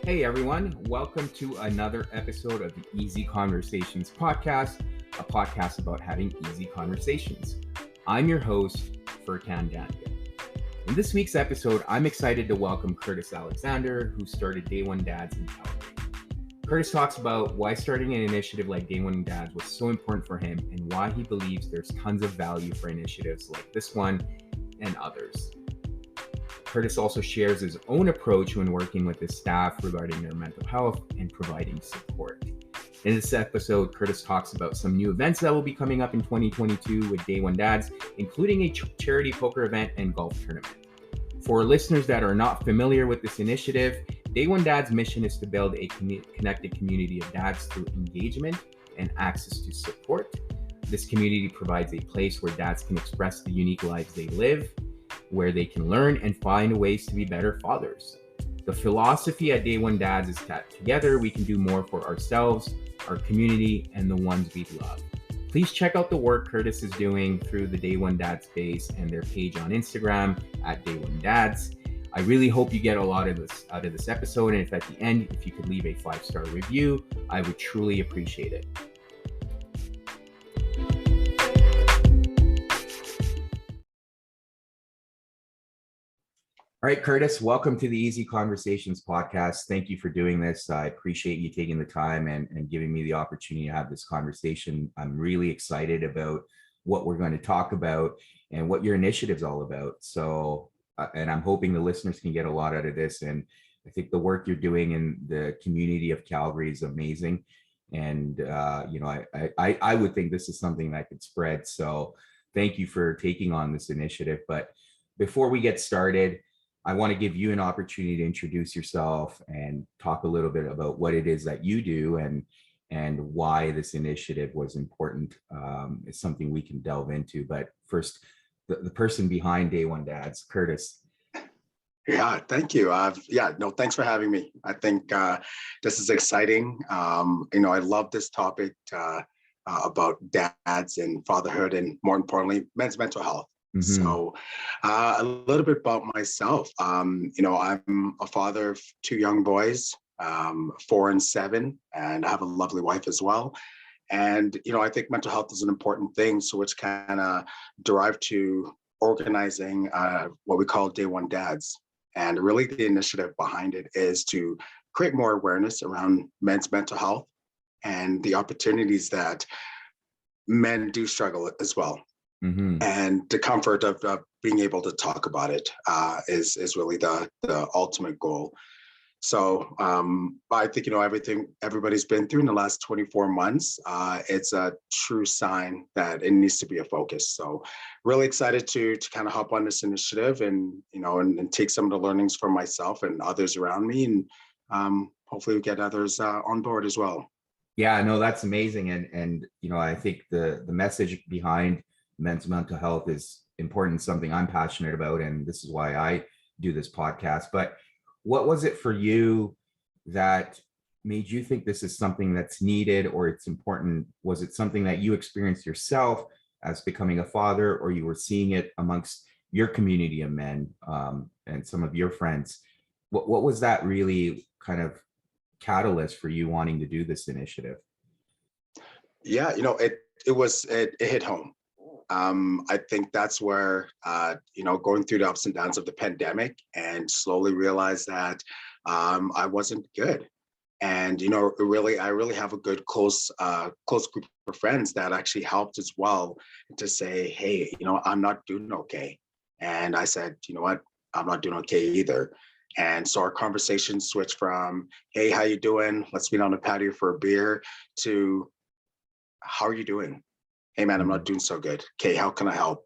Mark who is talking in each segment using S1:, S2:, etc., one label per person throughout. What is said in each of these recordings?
S1: Hey everyone, welcome to another episode of the Easy Conversations podcast, a podcast about having easy conversations. I'm your host, Furkan Daniel. In this week's episode, I'm excited to welcome Curtis Alexander, who started Day1DADS in Calgary. Curtis talks about why starting an initiative like Day1DADS was so important for him and why he believes there's tons of value for initiatives like this one and others. Curtis also shares his own approach when working with his staff regarding their mental health and providing support. In this episode, Curtis talks about some new events that will be coming up in 2022 with Day1DADS, including a charity poker event and golf tournament. For listeners that are not familiar with this initiative, Day1DADS mission is to build a connected community of dads through engagement and access to support. This community provides a place where dads can express the unique lives they live, where they can learn and find ways to be better fathers. The philosophy at Day1DADS is that together we can do more for ourselves, our community, and the ones we love. Please check out the work Curtis is doing through the Day1DADS space and their page on Instagram at Day1DADS. I really hope you get a lot of this out of this episode, and if at the end, if you could leave a 5-star review, I would truly appreciate it. All right, Curtis, welcome to the Easy Conversations podcast. Thank you for doing this. I appreciate you taking the time and giving me the opportunity to have this conversation. I'm really excited about what we're going to talk about and what your initiative is all about. So, and I'm hoping the listeners can get a lot out of this. And I think the work you're doing in the community of Calgary is amazing. And, I would think this is something that could spread. So thank you for taking on this initiative. But before we get started, I want to give you an opportunity to introduce yourself and talk a little bit about what it is that you do and why this initiative was important. It's something we can delve into. But first, the person behind Day1DADS, Curtis.
S2: Yeah, thank you. Thanks for having me. I think this is exciting. I love this topic about dads and fatherhood, and more importantly, men's mental health. Mm-hmm. So a little bit about myself. I'm a father of 2 young boys, 4 and 7, and I have a lovely wife as well. And, I think mental health is an important thing, so which kind of derived to organizing what we call Day1DADS. And really the initiative behind it is to create more awareness around men's mental health and the opportunities that men do struggle as well. Mm-hmm. And the comfort of being able to talk about it is really the ultimate goal. So I think, everybody's been through in the last 24 months, it's a true sign that it needs to be a focus. So really excited to kind of hop on this initiative and take some of the learnings from myself and others around me, and hopefully we get others on board as well.
S1: Yeah, no, that's amazing. And I think the message behind men's mental health is important, something I'm passionate about, and this is why I do this podcast. But what was it for you that made you think this is something that's needed or it's important? Was it something that you experienced yourself as becoming a father, or you were seeing it amongst your community of men and some of your friends? What was that really kind of catalyst for you wanting to do this initiative?
S2: Yeah, it hit home. I think that's where, going through the ups and downs of the pandemic and slowly realized that I wasn't good. And, I really have a good, close group of friends that actually helped as well to say, hey, I'm not doing okay. And I said, you know what, I'm not doing okay either. And so our conversation switched from, hey, how you doing? Let's meet on the patio for a beer, to how are you doing? Hey man, I'm not doing so good. Okay, how can I help?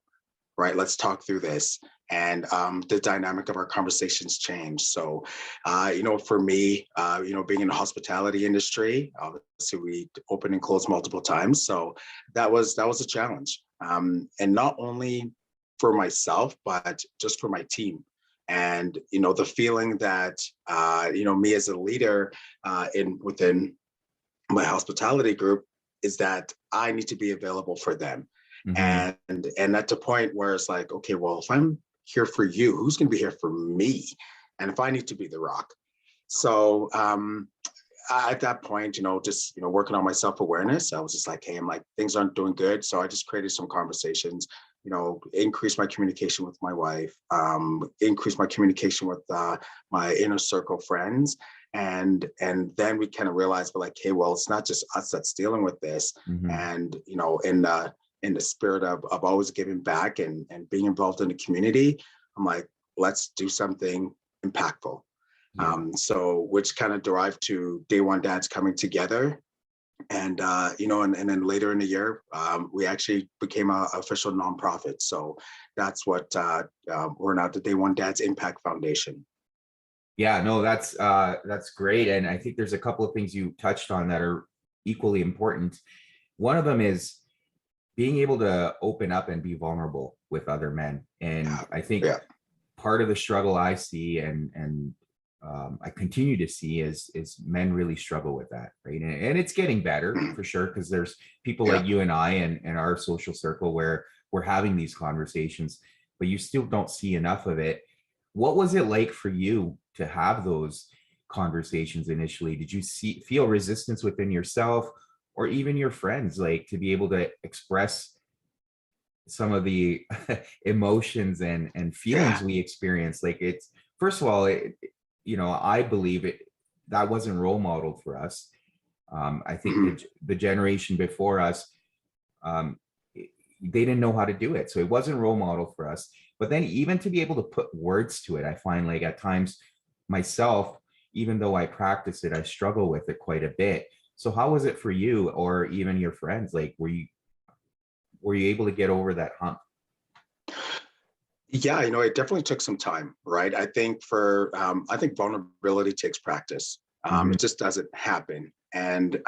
S2: Right, let's talk through this. And the dynamic of our conversations changed. So, for me, being in the hospitality industry, obviously we open and close multiple times. So that was a challenge. And not only for myself, but just for my team. And, the feeling that, me as a leader within my hospitality group, is that I need to be available for them. Mm-hmm. And at the point where it's like, okay, well, if I'm here for you, who's going to be here for me? And if I need to be the rock, So at that point, just working on my self-awareness, I was just like, hey, I'm like, things aren't doing good. So I just created some conversations, increase my communication with my wife, increase my communication with my inner circle friends. And then we kind of realized, we're like, hey, well, it's not just us that's dealing with this.
S1: Mm-hmm.
S2: And in the spirit of always giving back and being involved in the community, I'm like, let's do something impactful.
S1: Yeah.
S2: So which kind of derived to Day One Dads coming together. And and then later in the year, we actually became an official nonprofit. So that's what we're now, the Day One Dads Impact Foundation.
S1: Yeah, no, that's great. And I think there's a couple of things you touched on that are equally important. One of them is being able to open up and be vulnerable with other men. And I think
S2: Yeah.
S1: part of the struggle I see and I continue to see is men really struggle with that, right? And it's getting better for sure, because there's people
S2: Yeah.
S1: like you and I and our social circle where we're having these conversations, but you still don't see enough of it. What was it like for you to have those conversations initially? Did you feel resistance within yourself or even your friends, like to be able to express some of the emotions and feelings
S2: Yeah.
S1: we experience? Like, it's, first of all, I believe that wasn't role modeled for us. I think
S2: Mhm.
S1: the generation before us, um, they didn't know how to do it, so it wasn't role model for us. But then even to be able to put words to it, I find like at times myself, even though I practice it, I struggle with it quite a bit. So how was it for you, or even your friends? Like, were you able to get over that hump?
S2: Yeah, it definitely took some time, right? I think vulnerability takes practice.
S1: Hmm.
S2: It just doesn't happen. And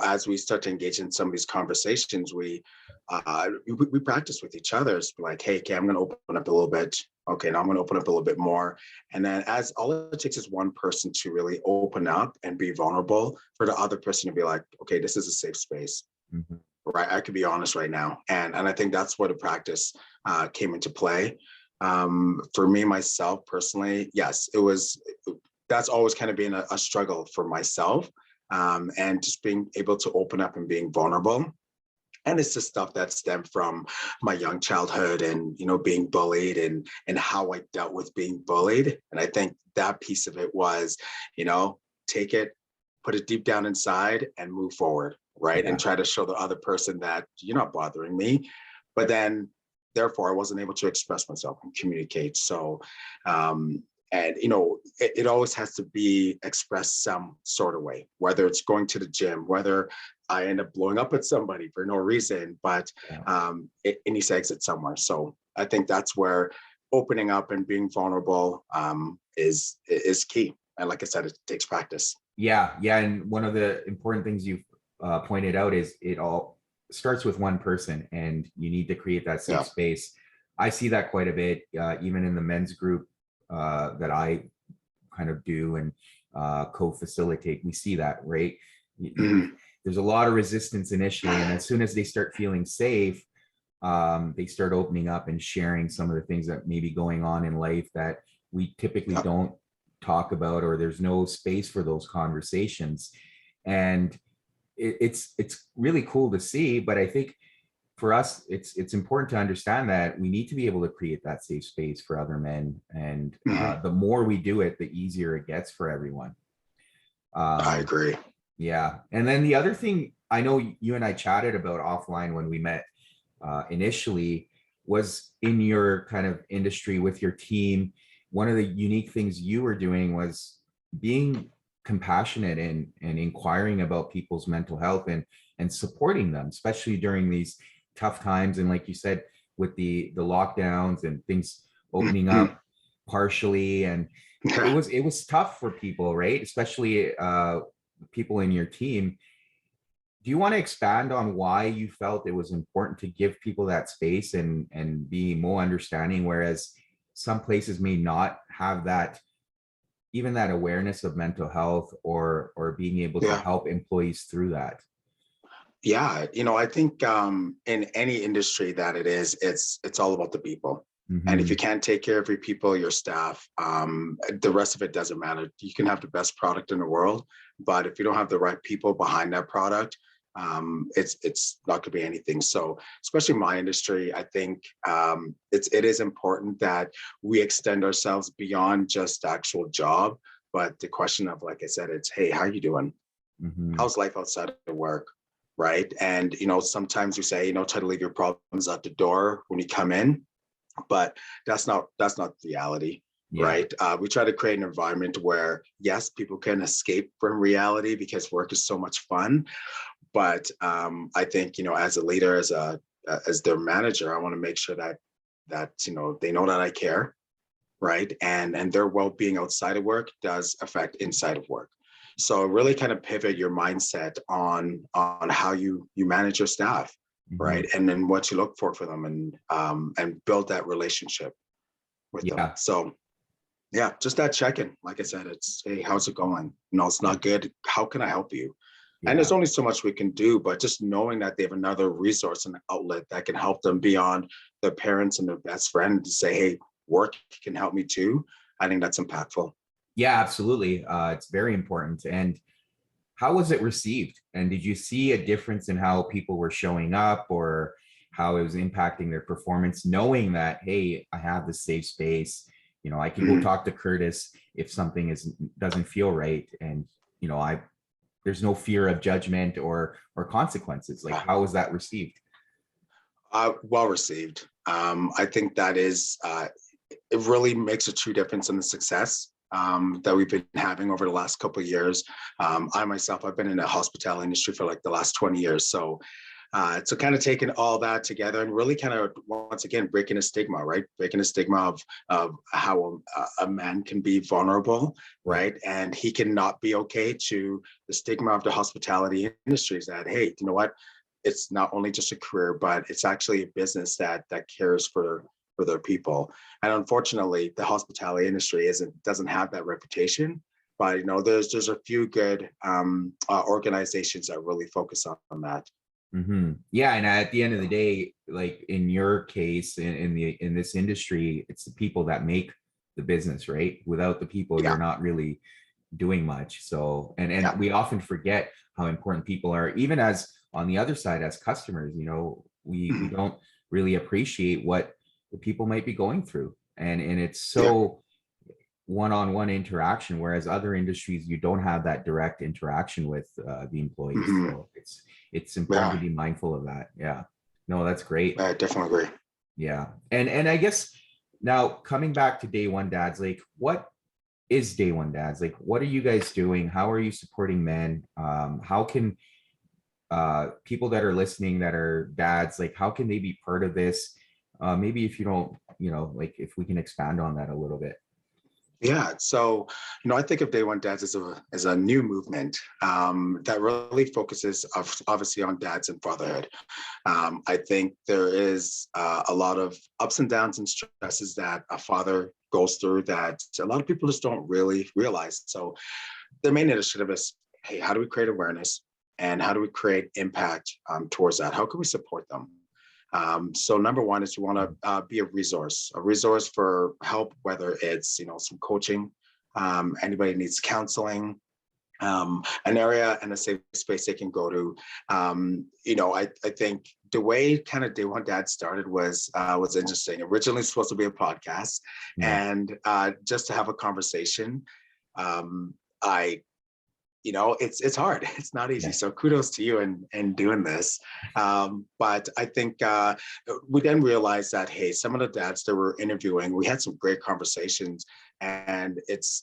S2: as we start to engage in some of these conversations, we practice with each other. It's like, hey, okay, I'm going to open up a little bit. Okay, now I'm going to open up a little bit more. And then, as all it takes is one person to really open up and be vulnerable, for the other person to be like, okay, this is a safe space,
S1: Hmm.
S2: right? I could be honest right now. And I think that's where the practice came into play. For me, myself personally, yes, that's always kind of been a struggle for myself. And just being able to open up and being vulnerable. And it's just stuff that stemmed from my young childhood and, being bullied and how I dealt with being bullied. And I think that piece of it was, take it, put it deep down inside and move forward, right? And
S1: Yeah.
S2: try to show the other person that you're not bothering me. But then, therefore, I wasn't able to express myself and communicate. So, and it always has to be expressed some sort of way, whether it's going to the gym, whether I end up blowing up at somebody for no reason, but
S1: Yeah.
S2: it needs to exit somewhere. So I think that's where opening up and being vulnerable is key. And like I said, it takes practice.
S1: Yeah. And one of the important things you've pointed out is it all starts with one person, and you need to create that safe
S2: Yeah.
S1: space. I see that quite a bit, even in the men's group that I kind of do and co-facilitate. We see that, right?
S2: Mhm.
S1: There's a lot of resistance initially, and as soon as they start feeling safe, they start opening up and sharing some of the things that may be going on in life that we typically
S2: Yeah.
S1: don't talk about, or there's no space for those conversations. And it's really cool to see. But I think for us, it's important to understand that we need to be able to create that safe space for other men, and
S2: Mhm.
S1: the more we do it, the easier it gets for everyone.
S2: I
S1: um,
S2: agree.
S1: yeah. And then the other thing I know you and I chatted about offline when we met initially was in your kind of industry with your team. One of the unique things you were doing was being compassionate and inquiring about people's mental health and supporting them, especially during these tough times. And like you said, with the lockdowns and things opening
S2: Mhm.
S1: up partially, and it
S2: Yeah.
S1: was it was tough for people, right? Especially people in your team. Do you want to expand on why you felt it was important to give people that space and be more understanding, whereas some places may not have that, even that awareness of mental health, or being able to
S2: Yeah.
S1: help employees through that?
S2: Yeah, I think in any industry that it's all about the people, And if you
S1: Mm-hmm.
S2: can't take care of your people, your staff, the rest of it doesn't matter. You can have the best product in the world, but if you don't have the right people behind that product, it's not going to be anything. So, especially in my industry, I think it is important that we extend ourselves beyond just the actual job, but the question of, like I said, it's, hey, how are you doing?
S1: Mm-hmm.
S2: How's life outside of work? Right. And, sometimes we say, try to leave your problems at the door when you come in, but that's not reality.
S1: Yeah.
S2: Right. We try to create an environment where, yes, people can escape from reality because work is so much fun. But I think, as a leader, as their manager, I want to make sure that they know that I care, right? And their well-being outside of work does affect inside of work. So really kind of pivot your mindset on how you manage your staff,
S1: Mm-hmm.
S2: right? And then what you look for them, and build that relationship with them.
S1: Yeah.
S2: So yeah, just that check-in. Like I said, it's, hey, how's it going? It's
S1: Yeah.
S2: not good. How can I help you? And
S1: Yeah.
S2: there's only so much we can do, but just knowing that they have another resource and outlet that can help them beyond their parents and their best friend to say, hey, work can help me too. I think that's impactful.
S1: Yeah, absolutely. It's very important. And how was it received? And did you see a difference in how people were showing up or how it was impacting their performance, knowing that, hey, I have this safe space, I can go
S2: Mhm.
S1: talk to Curtis if something doesn't feel right. And, I there's no fear of judgment or consequences. Like, how was that received?
S2: Well received. I think that is, it really makes a true difference in the success that we've been having over the last couple of years. I myself, I've been in the hospitality industry for like the last 20 years. So kind of taking all that together and really kind of, once again, breaking a stigma, right? Breaking a stigma of how a man can be vulnerable,
S1: Yeah.
S2: right? And he cannot be okay to the stigma of the hospitality industry is that, hey, you know what? It's not only just a career, but it's actually a business that cares for their people. And unfortunately, the hospitality industry doesn't have that reputation. But there's a few good organizations that really focus on that.
S1: Mm-hmm. Yeah, and at the end of the day, like in your case, in this industry, it's the people that make the business, right? Without the people, you're
S2: Yeah,
S1: not really doing much. So, and
S2: yeah,
S1: we often forget how important people are, even as on the other side, as customers. We
S2: mhm,
S1: don't really appreciate what the people might be going through, and it's
S2: yeah,
S1: so one-on-one interaction, whereas other industries you don't have that direct interaction with the employees.
S2: mhm,
S1: So it's important to
S2: yeah.
S1: be mindful of that. Yeah, no, that's great.
S2: I definitely agree.
S1: Yeah, and I guess now coming back to Day One Dads, like what is Day One Dads? Like what are you guys doing? How are you supporting men? How can people that are listening that are dads, like how can they be part of this? Maybe if you don't, like if we can expand on that a little bit.
S2: Yeah, so I think of Day One Dads as a new movement that really focuses obviously on dads and fatherhood. I think there is a lot of ups and downs and stresses that a father goes through that a lot of people just don't really realize. So the main initiative is, hey, how do we create awareness and how do we create impact towards that? How can we support them? So number one is you want to be a resource for help, whether it's some coaching, anybody needs counseling, an area and a safe space they can go to. I think the way kind of Day One Dad started was interesting. Originally supposed to be a podcast,
S1: Yeah.
S2: and just to have a conversation. I it's hard. It's not easy.
S1: Yeah.
S2: So kudos to you in doing this. But I think we then realized that, hey, some of the dads that we're interviewing, we had some great conversations, and it's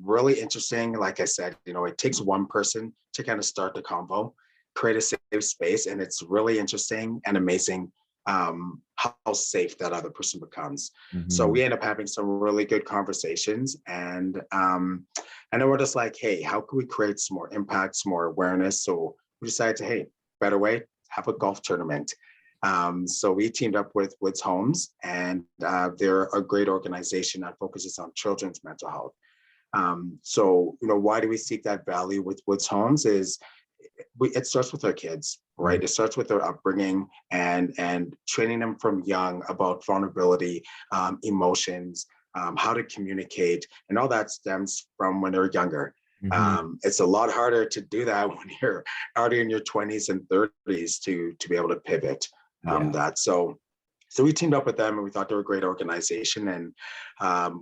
S2: really interesting. Like I said, it takes one person to kind of start the convo, create a safe space, and it's really interesting and amazing how safe that other person becomes. So
S1: Mm-hmm.
S2: we end up having some really good conversations, and then we're just like, hey, how can we create some more impact, some more awareness? So we decided to, hey, better way, have a golf tournament. So we teamed up with Woods Homes, and they're a great organization that focuses on children's mental health. So why do we seek that value with Woods Homes is it starts with our kids, right? It starts with their upbringing and training them from young about vulnerability, emotions, how to communicate, and all that stems from when they're younger. It's a lot harder to do that when you're already in your 20s and 30s to be able to pivot that. So we teamed up with them, and we thought they were a great organization. And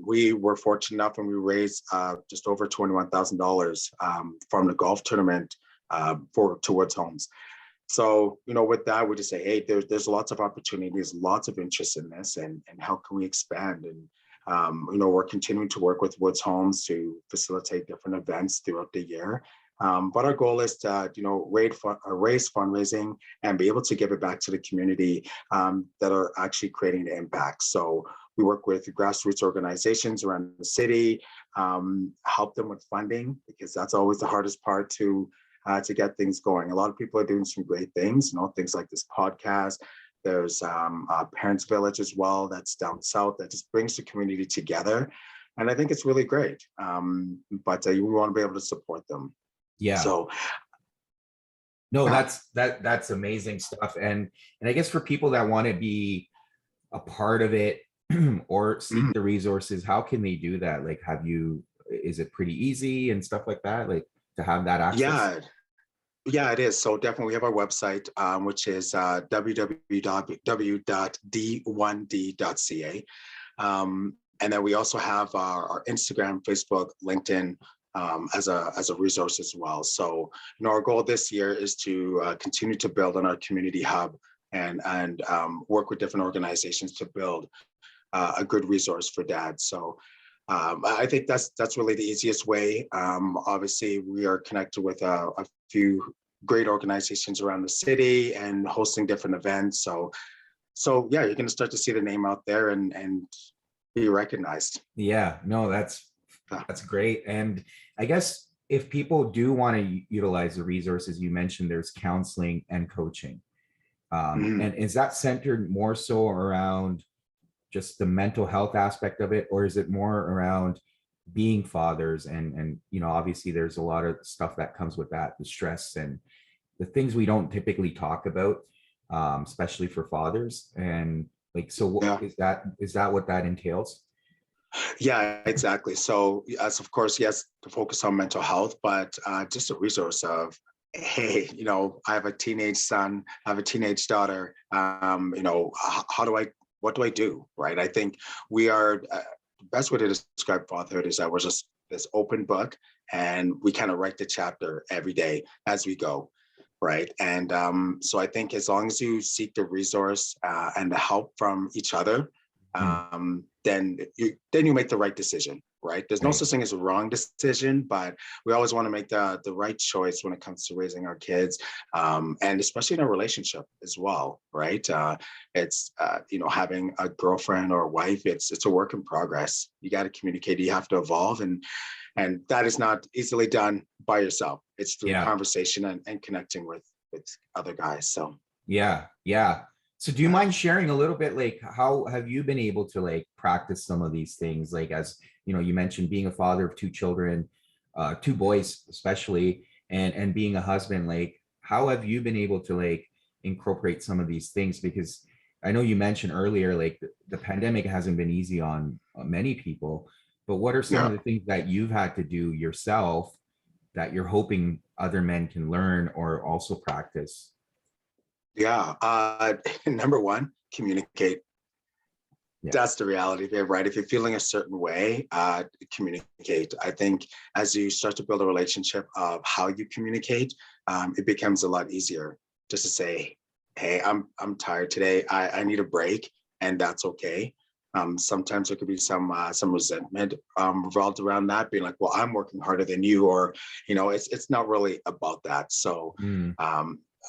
S2: we were fortunate enough, and we raised just over $21,000 from the golf tournament towards homes. So, with that, we just say, hey, there's lots of opportunities, lots of interest in this, and how can we expand? And we're continuing to work with Woods Homes to facilitate different events throughout the year. But our goal is to, raise fundraising and be able to give it back to the community that are actually creating the impact. So we work with grassroots organizations around the city, help them with funding, because that's always the hardest part to get things going. A lot of people are doing some great things, things like this podcast. There's Parents Village as well, that's down south, that just brings the community together. And I think it's really great. But we want to be able to support them.
S1: Yeah.
S2: So
S1: no, that's amazing stuff. And I guess for people that want to be a part of it or seek the resources, how can they do that? Like, is it pretty easy and stuff like that? Like to have that access?
S2: Yeah, it is. So definitely we have our website, which is www.day1d.ca. And then we also have our Instagram, Facebook, LinkedIn, as a resource as well. So, our goal this year is to continue to build on our community hub and work with different organizations to build a good resource for dads. So I think that's really the easiest way. Obviously, we are connected with a few great organizations around the city and hosting different events. So yeah, you're going to start to see the name out there and be recognized.
S1: Yeah, no, that's great. And I guess if people do want to utilize the resources you mentioned, there's counseling and coaching. And is that centered more so around just the mental health aspect of it, or is it more around being fathers? And obviously there's a lot of stuff that comes with that, the stress and the things we don't typically talk about, especially for fathers. And is that what that entails?
S2: Yeah, exactly. So as of course, yes, to focus on mental health, but just a resource of, hey, I have a teenage son, I have a teenage daughter. What do I do? Right. I think we are, the best way to describe fatherhood is that we're just this open book, and we kind of write the chapter every day as we go. Right. And so I think as long as you seek the resource and the help from each other, then you make the right decision, right? There's no such thing as a wrong decision, but we always want to make the right choice when it comes to raising our kids, and especially in a relationship as well, right? It's having a girlfriend or a wife, it's a work in progress. You got to communicate, you have to evolve, and that is not easily done by yourself. It's through conversation and connecting with other guys. So
S1: yeah. So do you mind sharing a little bit, like, how have you been able to like practice some of these things? Like, as you mentioned, being a father of two children, two boys especially, and being a husband, like, how have you been able to like incorporate some of these things? Because I know you mentioned earlier, like the pandemic hasn't been easy on many people, but what are some of the things that you've had to do yourself that you're hoping other men can learn or also practice?
S2: Yeah. Number one, communicate. Yeah. That's the reality of it, right? If you're feeling a certain way, communicate. I think as you start to build a relationship of how you communicate, it becomes a lot easier just to say, hey, I'm tired today. I need a break, and that's okay. Sometimes there could be some resentment revolved around that, being like, well, I'm working harder than you, or, it's not really about that. So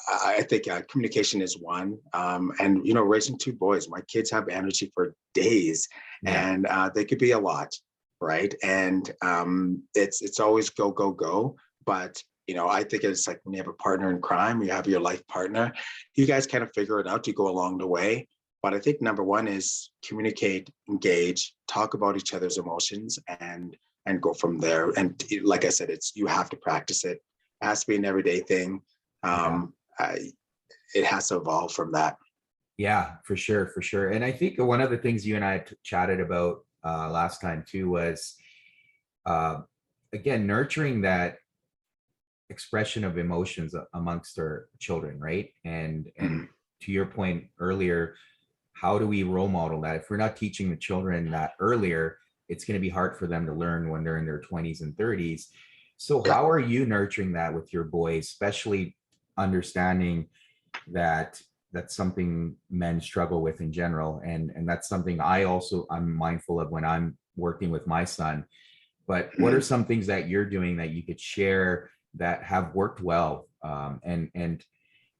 S2: I think communication is one, and raising two boys, my kids have energy for days, and they could be a lot, right? And it's always go go go. But I think it's like when you have a partner in crime, you have your life partner, you guys kind of figure it out. You go along the way. But I think number one is communicate, engage, talk about each other's emotions, and go from there. And like I said, you have to practice it. It has to be an everyday thing.
S1: Yeah.
S2: It has to evolve from that.
S1: Yeah, for sure, for sure. And I think one of the things you and I chatted about last time too was, uh, again, nurturing that expression of emotions amongst our children, right? And
S2: Mhm.
S1: to your point earlier, how do we role model that? If we're not teaching the children that earlier, it's going to be hard for them to learn when they're in their 20s and 30s. So
S2: Yeah.
S1: how are you nurturing that with your boys, especially understanding that that's something men struggle with in general, and that's something I'm mindful of when I'm working with my son. But what are
S2: Mhm.
S1: some things that you're doing that you could share that have worked well? And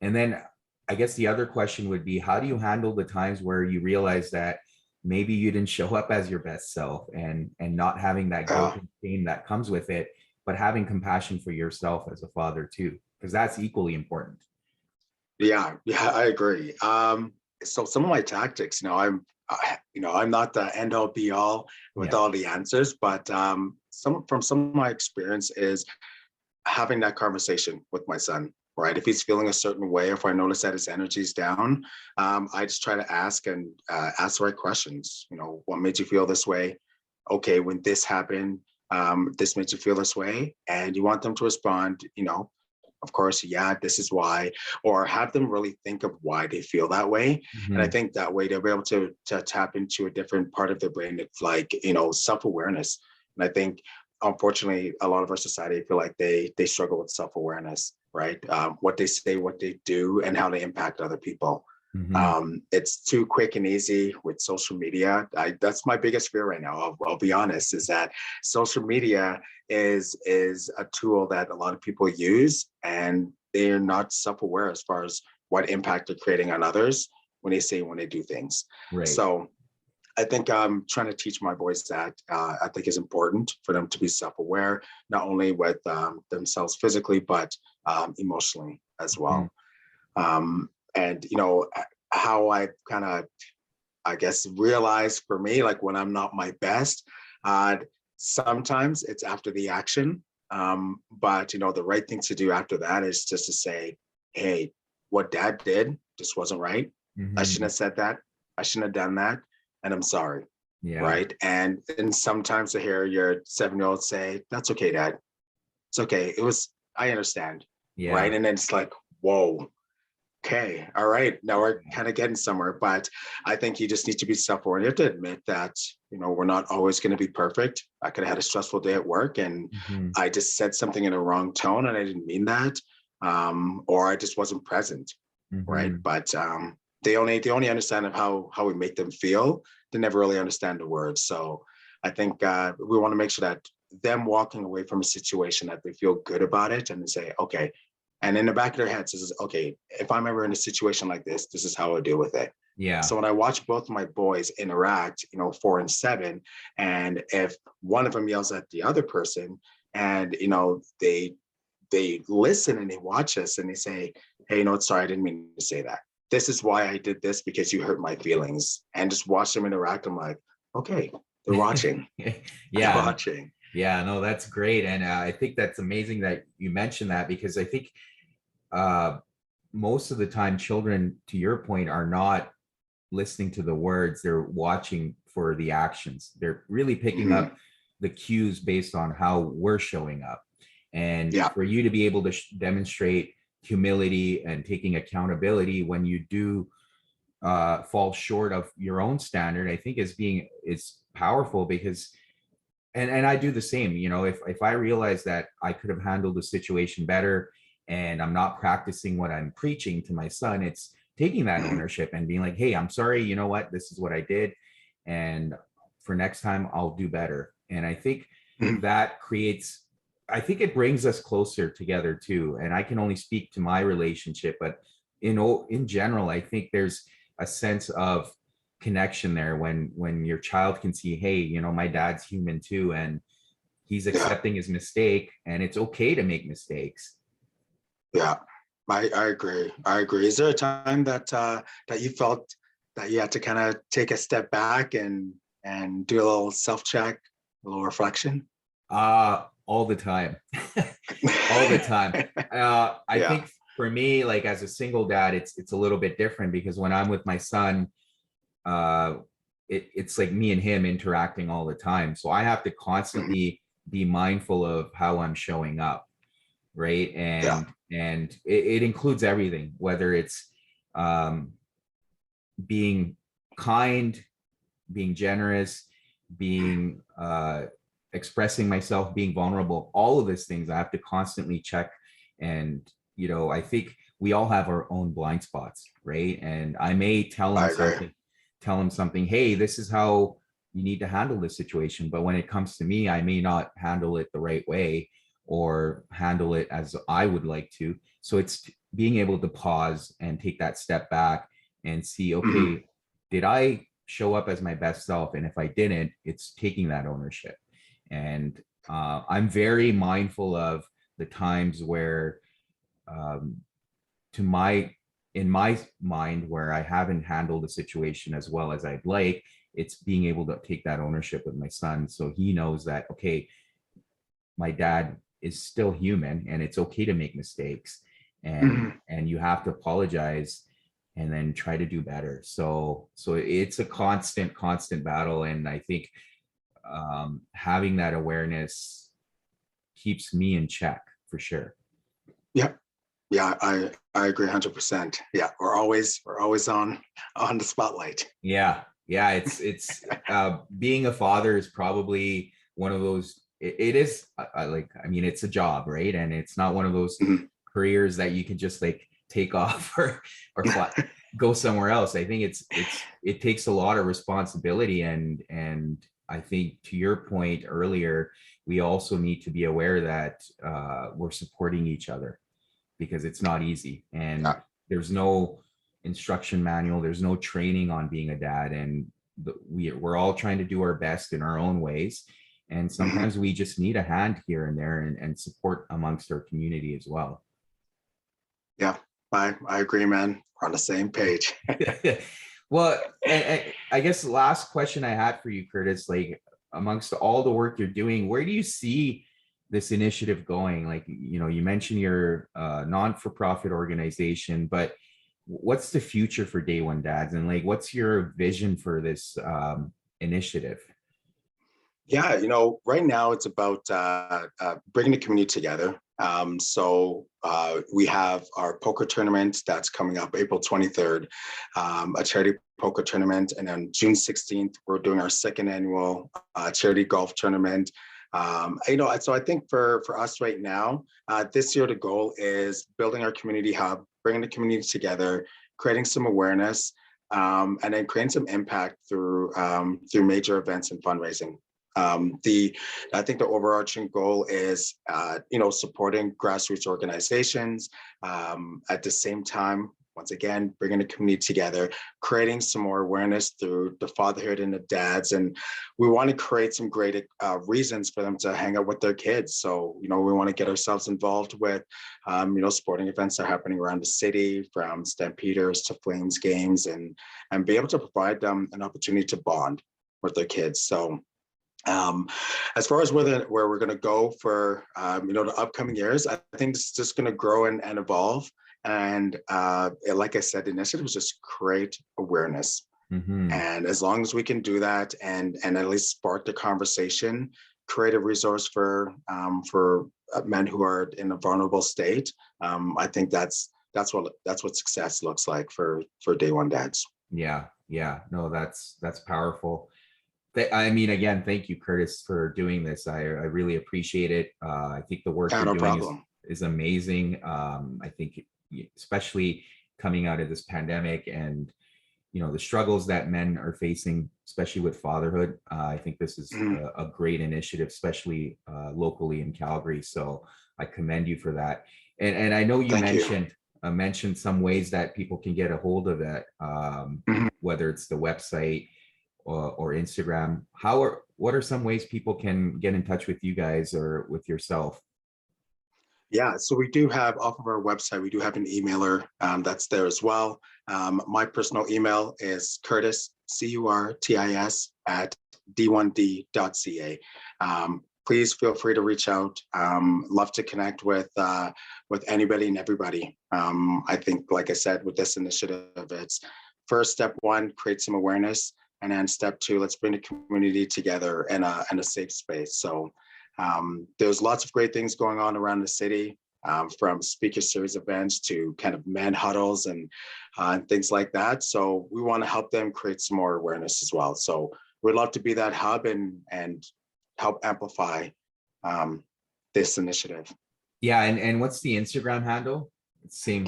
S1: then I guess the other question would be, how do you handle the times where you realize that maybe you didn't show up as your best self, and not having that guilt
S2: Yeah.
S1: and shame that comes with it, but having compassion for yourself as a father too, because that's equally important.
S2: Yeah, yeah, I agree. So some of my tactics, I'm not the end all be all with
S1: Yeah.
S2: all the answers, but some of my experience is having that conversation with my son. Right, if he's feeling a certain way, if I notice that his energy's down, I just try to ask the right questions. What made you feel this way? Okay, when this happened, this made you feel this way, and you want them to respond. Of course, yeah, this is why, or have them really think of why they feel that way. And I
S1: Mhm.
S2: think that way they'll be able to tap into a different part of their brain. It's like, self-awareness. And I think, unfortunately, a lot of our society feel like they struggle with self-awareness, right? What they say, what they do, and how they impact other people.
S1: Mhm.
S2: It's too quick and easy with social media. That's my biggest fear right now. I'll be honest, is that social media is a tool that a lot of people use, and they're not self-aware as far as what impact they're creating on others when they do things.
S1: Right.
S2: So I think I'm trying to teach my boys that I think is important for them to be self-aware, not only with themselves physically, but emotionally as
S1: Mhm.
S2: well. And how I kind of, I guess, realize for me, like when I'm not my best, uh, sometimes it's after the action. But the right thing to do after that is just to say, hey, what dad did just wasn't right. I shouldn't
S1: Mhm.
S2: have said that. I shouldn't have done that. And I'm sorry.
S1: Yeah.
S2: Right. And sometimes to hear your 7-year-old say, that's okay, dad. It's okay. I understand.
S1: Yeah.
S2: Right. And then it's like, whoa, okay, all right. Now we're kind of getting somewhere, but I think you just need to be self-aware. You have to admit that, we're not always going to be perfect. I could have had a stressful day at work and
S1: Mhm.
S2: I just said something in a wrong tone and I didn't mean that. Or I just wasn't present. Right.
S1: Mhm.
S2: But they only understand of how we make them feel. They never really understand the words. So I think we want to make sure that them walking away from a situation that they feel good about it and they say, okay, and in the back of their heads, this is okay. If I'm ever in a situation like this is how I deal with it.
S1: Yeah.
S2: So when I watch both of my boys interact, 4 and 7, and if one of them yells at the other person, and they listen and they watch us and they say, "Hey, sorry, I didn't mean to say that. This is why I did this because you hurt my feelings." And just watch them interact. I'm like, okay, they're watching. They're
S1: Yeah.
S2: watching.
S1: Yeah, no, that's great. And I think that's amazing that you mentioned that, because I think uh, most of the time, children, to your point, are not listening to the words, they're watching for the actions. They're really picking
S2: Mhm.
S1: up the cues based on how we're showing up. And
S2: Yeah.
S1: for you to be able to demonstrate humility and taking accountability when you do fall short of your own standard, I think is powerful, because and I do the same. If I realize that I could have handled the situation better and I'm not practicing what I'm preaching to my son, it's taking that
S2: Mhm.
S1: ownership and being like, hey, I'm sorry, you know what, this is what I did, and for next time I'll do better. And I think
S2: Mhm.
S1: that creates, I think it brings us closer together too. And I can only speak to my relationship, but in general, I think there's a sense of connection there when your child can see, hey, my dad's human too, and he's
S2: Yeah.
S1: accepting his mistake, and it's okay to make mistakes.
S2: Yeah, I agree. I agree. Is there a time that you felt that you had to kind of take a step back and do a little self check, a little reflection?
S1: all the time. All the time. I
S2: Yeah.
S1: think for me, like as a single dad, it's a little bit different because when I'm with my son, uh, it's like me and him interacting all the time. So I have to
S2: Mhm.
S1: constantly be mindful of how I'm showing up, right?
S2: Yeah.
S1: And it includes everything, whether it's um, being kind, being generous, being expressing myself, being vulnerable, all of these things I have to constantly check. And, I think we all have our own blind spots, right? And I may
S2: I agree.
S1: tell him something, hey, this is how you need to handle this situation. But when it comes to me, I may not handle it the right way or handle it as I would like to. So it's being able to pause and take that step back and see,
S2: Mhm.
S1: okay, did I show up as my best self? And if I didn't, it's taking that ownership. And I'm very mindful of the times where, um, to my in my mind, where I haven't handled the situation as well as I'd like. It's being able to take that ownership with my son, so he knows that, okay, my dad is still human, and it's okay to make mistakes, and
S2: Mhm.
S1: you have to apologize and then try to do better. So it's a constant battle, and I think having that awareness keeps me in check for sure.
S2: Yeah. Yeah. I agree 100%. Yeah. We're always on the spotlight.
S1: Yeah, it's being a father is probably one of those. It is like, I mean, it's a job, right? And it's not one of those
S2: Mhm.
S1: careers that you can just like take off or fly, go somewhere else. I think it takes a lot of responsibility, and I think to your point earlier, we also need to be aware that we're supporting each other, because it's not easy, and
S2: Yeah.
S1: there's no instruction manual, there's no training on being a dad, and we're all trying to do our best in our own ways, and
S2: Mhm.
S1: sometimes we just need a hand here and there, and support amongst our community as well.
S2: Yeah. I agree, man. We're on the same page.
S1: Well, and I guess the last question I had for you, Curtis, like amongst all the work you're doing, where do you see this initiative going? Like, you mentioned your non-for-profit organization, but what's the future for Day One Dads, and like, what's your vision for this initiative?
S2: Yeah, right now it's about bringing the community together. So we have our poker tournament that's coming up April 23rd, a charity poker tournament. And then June 16th, we're doing our second annual charity golf tournament. So I think for us right now, this year, the goal is building our community hub, bringing the community together, creating some awareness, and then creating some impact through major events and fundraising. The I think the overarching goal is supporting grassroots organizations, at the same time, once again, bringing the community together, creating some more awareness through the fatherhood and the dads, and we want to create some great reasons for them to hang out with their kids. So we want to get ourselves involved with sporting events that are happening around the city, from Stampeders to Flames games, and be able to provide them an opportunity to bond with their kids. So um, as far as where we're going to go for the upcoming years, I think it's just going to grow and evolve. And like I said, the initiative is just create awareness.
S1: Hmm.
S2: And as long as we can do that and at least spark the conversation, create a resource for men who are in a vulnerable state, I think that's what success looks like for Day One Dads.
S1: Yeah, no, that's powerful. I mean, again, thank you, Curtis, for doing this. I really appreciate it. I think the work
S2: Yeah,
S1: you're
S2: no
S1: doing
S2: problem.
S1: is amazing. I think, especially coming out of this pandemic, and the struggles that men are facing, especially with fatherhood. I think this is
S2: Mhm.
S1: a great initiative, especially locally in Calgary. So I commend you for that. And I know you
S2: Thank you.
S1: mentioned some ways that people can get a hold of it,
S2: Mhm.
S1: whether it's the website or Instagram. What are some ways people can get in touch with you guys or with yourself?
S2: Yeah, so we do have off of our website, we do have an emailer that's there as well. My personal email is Curtis, Curtis, at d1d.ca. please feel free to reach out. Love to connect with anybody and everybody. I think, like I said, with this initiative, it's first step one, create some awareness, and then step two, let's bring the community together in a safe space. So there's lots of great things going on around the city, from speaker series events to kind of man huddles and things like that. So we want to help them create some more awareness as well. So we'd love to be that hub and help amplify this initiative.
S1: Yeah, and what's the Instagram handle? Same.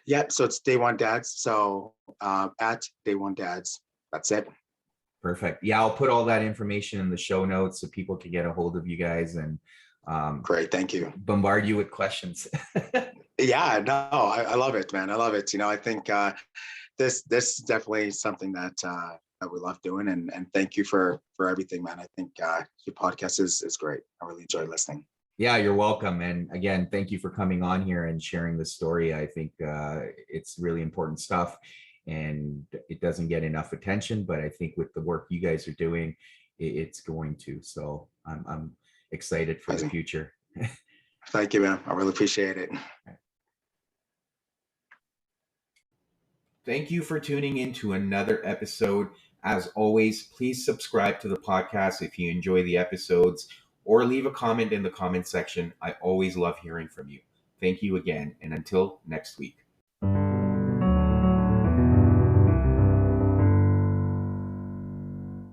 S2: Yeah, so it's Day1DADS. So at Day1DADS. That's it.
S1: Perfect. Yeah, I'll put all that information in the show notes so people can get a hold of you guys and
S2: great. Thank you.
S1: Bombard you with questions.
S2: Yeah, no, I love it, man. I love it. I think this is definitely something that we love doing, and thank you for everything, man. I think your podcast is great. I really enjoy listening.
S1: Yeah, you're welcome. And again, thank you for coming on here and sharing the story. I think it's really important stuff, and it doesn't get enough attention, but I think with the work you guys are doing, it's going to. So I'm excited for the future.
S2: Thank you, man. I really appreciate it.
S1: Thank you for tuning in to another episode. As always, please subscribe to the podcast if you enjoy the episodes, or leave a comment in the comment section. I always love hearing from you. Thank you again, and until next week.